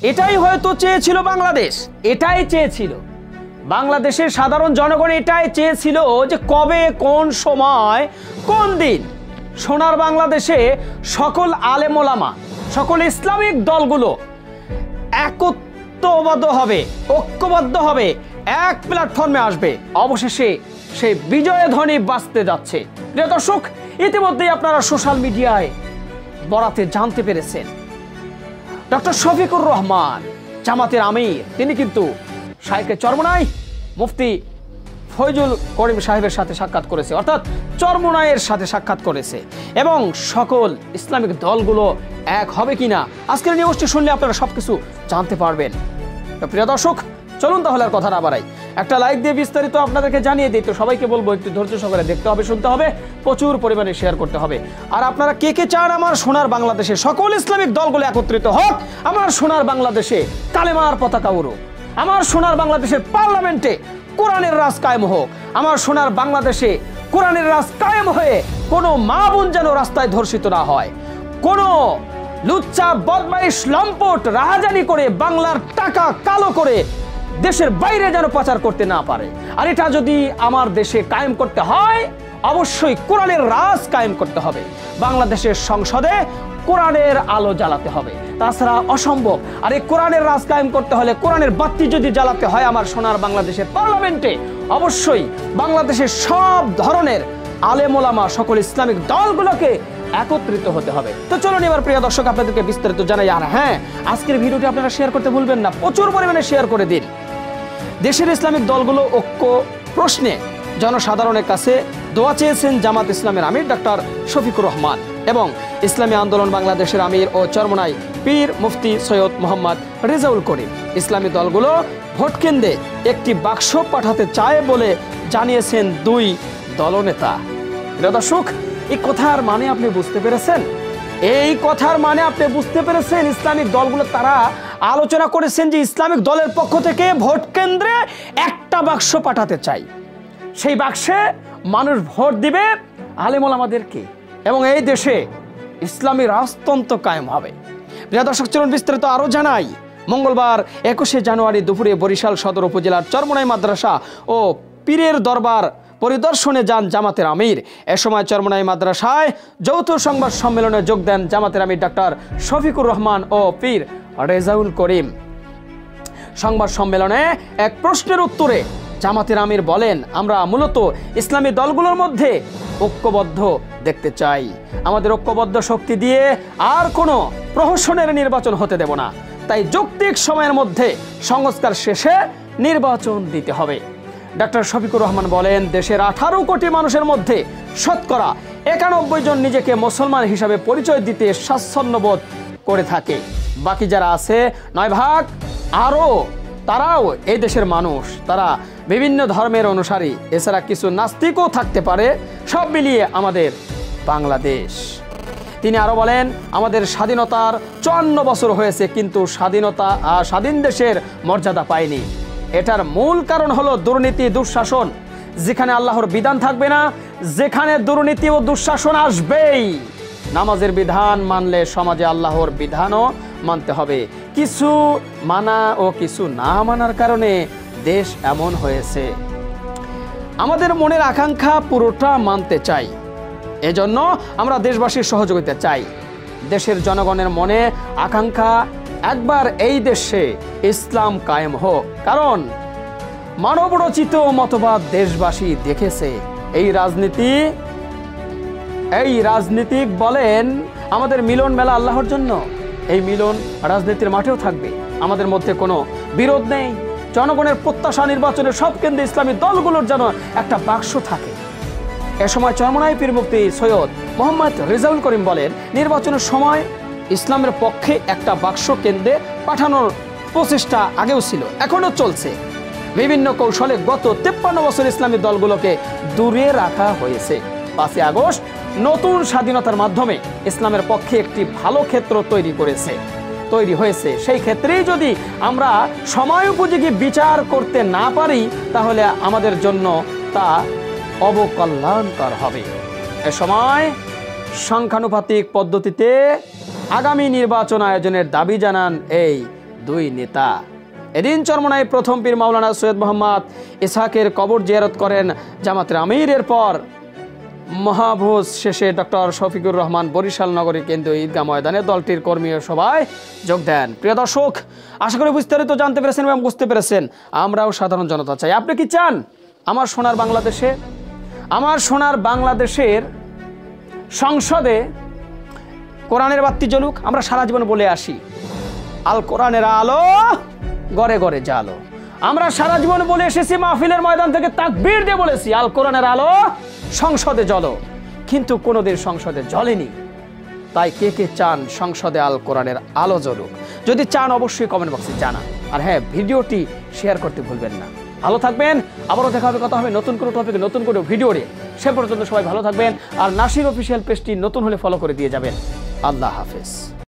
এটাই হয়তো চেয়েছিল বাংলাদেশ, এটাই চেয়েছিল বাংলাদেশের সাধারণ জনগণ, এটাই চেয়েছিল যে কবে, কোন সময়, কোন দিন সোনার বাংলাদেশে সকল আলেম ওলামা, সকল ইসলামিক দলগুলো একত্ববদ্ধ হবে, ঐক্যবদ্ধ হবে, এক প্ল্যাটফর্মে আসবে। অবশেষে সেই বিজয় ধ্বনি বাজতে যাচ্ছে। প্রিয় দর্শক, ইতিমধ্যেই আপনারা সোশ্যাল মিডিয়ায় বরাতে জানতে পেরেছেন ডক্টর শফিকুর রহমান জামাতের আমির, তিনি কিন্তু শাইখে চরমোনাই মুফতি ফয়জুল করিম সাহেবের সাথে সাক্ষাৎ করেছে, অর্থাৎ চরমোনাইয়ের সাথে সাক্ষাৎ করেছে। এবং সকল ইসলামিক দলগুলো এক হবে কিনা আজকের নিউজটি শুনলে আপনারা সবকিছু জানতে পারবেন। তো প্রিয় দর্শক, চলুন তাহলে আর কথা না বাড়াই, একটা লাইক দিয়ে বিস্তারিত আপনাদেরকে জানিয়ে দিই। তো সবাইকে বলবো একটু ধৈর্য সহকারে দেখতে হবে, শুনতে হবে, প্রচুর পরিমাণে শেয়ার করতে হবে। আর আপনারা কে কে চান আমার সোনার বাংলাদেশে সকল ইসলামিক দলগুলো একত্রিত হোক, আমার সোনার বাংলাদেশে কালেমার পতাকা উড়ুক, আমার সোনার বাংলাদেশের পার্লামেন্টে কোরআনের রাজ কায়েম হোক, আমার সোনার বাংলাদেশে কোরআনের রাজ কায়েম হয়ে কোনো মা বোন যেন রাস্তায় ধর্ষিত না হয়, কোনো লুচ্চা বদমাইশ লম্পট রাহাজানি করে বাংলার টাকা কালো করে দেশের বাইরে যেন পাচার করতে না পারে। আর এটা যদি আমার দেশে কায়েম করতে হয়, অবশ্যই কোরআনের রাজ কায়েম করতে হবে। বাংলাদেশের সংসদে কোরআনের আলো জ্বালাতে হবে, তাছাড়া অসম্ভব। আর এই কোরআনের রাজ কায়েম করতে হলে কোরআনের বাতি যদি জ্বালাতে হয় আমার সোনার বাংলাদেশের পার্লামেন্টে, অবশ্যই বাংলাদেশের সব ধরনের আলেম ওলামা সকল ইসলামিক দলগুলোকে একত্রিত হতে হবে। তো চলুন এবার প্রিয় দর্শক আপনাদেরকে বিস্তারিত জানাই। আর হ্যাঁ, আজকের ভিডিওটি আপনারা শেয়ার করতে ভুলবেন না, প্রচুর পরিমাণে শেয়ার করে দিন। দেশের ইসলামিক দলগুলো ঐক্য প্রশ্নে জনসাধারণের কাছে দোয়া চেয়েছেন জামাত ইসলামের আমির ডক্টর শফিকুর রহমান এবং ইসলামী আন্দোলন বাংলাদেশের আমির ও চরমোনাই পীর মুফতি সৈয়দ মোহাম্মদ রেজাউল করিম। ইসলামী দলগুলো ভোট কেন্দ্রে একটি বাক্স পাঠাতে চায় বলে জানিয়েছেন দুই দলনেতা। প্রিয় দর্শক, এই কথার মানে আপনি বুঝতে পেরেছেন? এই কথার মানে আপনি বুঝতে পেরেছেন? ইসলামিক দলগুলো তারা আলোচনা করেছেন যে ইসলামিক দলের পক্ষ থেকে ভোট কেন্দ্রে একটা বাক্স পাঠাতে চাই, সেই বাক্সে মানুষ ভোট দিবে আলেম ওলামাদেরকে এবং এই দেশে ইসলামী রাজতন্ত্র কায়েম হবে। প্রিয় দর্শক, চলুন বিস্তারিত আরো জানাই। মঙ্গলবার 21শে জানুয়ারি দুপুরে বরিশাল সদর উপজেলার চরমোনাই মাদ্রাসা ও পীরের দরবার পরিদর্শনে যান জামাতের আমির। এ সময় চরমোনাই মাদ্রাসায় যৌথ সংবাদ সম্মেলনে যোগ দেন জামাতের আমির ডক্টর শফিকুর রহমান ও পীর রেজাউল করিম। সংবাদ সম্মেলনে এক প্রশ্নের উত্তরে জামাতের আমির বলেন, আমরা মূলত ইসলামী দলগুলোর মধ্যে ঐক্যবদ্ধ দেখতে চাই। আমাদের ঐক্যবদ্ধ শক্তি দিয়ে আর কোনো প্রহসনের নির্বাচন হতে দেব না। তাই যৌক্তিক সময়ের মধ্যে সংস্কার শেষে নির্বাচন দিতে হবে। ডক্টর শফিকুর রহমান বলেন, দেশের 18 কোটি মানুষের মধ্যে শতকরা 91 জন নিজেকে মুসলমান হিসাবে পরিচয় দিতে স্বাচ্ছন্দ্য বোধ করে থাকে। বাকি যারা আছে 9 ভাগ, তারাও এই দেশের মানুষ, তারা বিভিন্ন ধর্মের অনুসারী, এছাড়া কিছু নাস্তিকও থাকতে পারে। সব মিলিয়ে আমাদের বাংলাদেশ। তিনি আরো বলেন, আমাদের স্বাধীনতার 54 বছর হয়েছে, কিন্তু স্বাধীন দেশের মর্যাদা পায়নি। এটার মূল কারণ হলো দুর্নীতি, দুঃশাসন। যেখানে আল্লাহর বিধান থাকবে না, যেখানে দুর্নীতি ও দুঃশাসন আসবেই। নামাজের বিধান মানলে সমাজে আল্লাহর বিধানও মানতে হবে। কিছু মানা ও কিছু না মানার কারণে দেশ এমন হয়েছে। আমাদের মনের আকাঙ্ক্ষা পুরোটা মানতে চাই, এজন্য আমরা দেশবাসীর সহযোগিতা চাই। দেশের জনগণের মনে আকাঙ্ক্ষা একবার এই দেশে ইসলাম কায়েম হোক, কারণ মানবরচিত মতবাদ দেশবাসী দেখেছে। এই রাজনীতিক বলেন আমাদের মিলন মেলা আল্লাহর জন্য, এই মিলন রাজনীতির মাঠেও থাকবে। আমাদের মধ্যে কোনো বিরোধ নেই। জনগণের প্রত্যাশা নির্বাচনের সব কেন্দ্রে ইসলামী দলগুলোর যেন একটা বাক্স থাকে। এ সময় চরমোনাই পীর মুফতি সৈয়দ মোহাম্মদ রেজাউল করিম বলেন, নির্বাচনের সময় ইসলামের পক্ষে একটা বাক্স কেন্দ্রে পাঠানোর প্রচেষ্টা আগেও ছিল, এখনো চলছে। বিভিন্ন কৌশলে গত 53 বছর ইসলামী দলগুলোকে দূরে রাখা হয়েছে। 5ই আগস্ট নতুন স্বাধীনতার মাধ্যমে ইসলামের পক্ষে একটি ভালো ক্ষেত্র তৈরি হয়েছে। সেই ক্ষেত্রেই যদি আমরা সময় উপযোগী বিচার করতে না পারি, তাহলে আমাদের জন্য তা অবকল্যাণকর হবে। এ সময় সংখ্যানুপাতিক পদ্ধতিতে আগামী নির্বাচন আয়োজনের দাবি জানান এই দুই নেতা। এদিন চরমোনাই প্রথম পীর মাওলানা সৈয়দ মোহাম্মদ ইসহাকের কবর জিয়ারত করেন জামাতের আমির। এরপর মহাভোজ শেষে ডক্টর শফিকুর রহমান বরিশাল নগরীর কেন্দ্রীয় ঈদগাহ ময়দানে দলটির কর্মী সভায় যোগ দেন। প্রিয় দর্শক, আশা করি বিস্তারিত জানতে পেরেছেন এবং বুঝতে পেরেছেন। আমরাও সাধারণ জনতা চাই, আপনি কি চান আমার সোনার বাংলাদেশের সংসদে কোরআনের বাতি জ্বলুক? আমরা সারা জীবন বলে আসি, আল কোরআনের আলো ঘরে ঘরে জালো। আমরা সারা জীবন বলে এসেছি, মাহফিলের ময়দান থেকে তাকবীর দিয়ে বলেছি, আল কোরআনের আলো সংসদে জ্বলো, কিন্তু কোনোদিন সংসদে জ্বলেনি। তাই কে কে চান সংসদে আল কোরআনের আলো জ্বলুক? যদি চান অবশ্যই কমেন্ট বক্সে জানান। আর হ্যাঁ, ভিডিওটি শেয়ার করতে ভুলবেন না। ভালো থাকবেন, আবারও দেখা হবে, কথা হবে নতুন কোনো টপিকে, নতুন কোনো ভিডিওতে। সে পর্যন্ত সবাই ভালো থাকবেন। আর নাসির অফিসিয়াল পেজটি নতুন হলে ফলো করে দিয়ে যাবেন। আল্লাহ হাফেজ।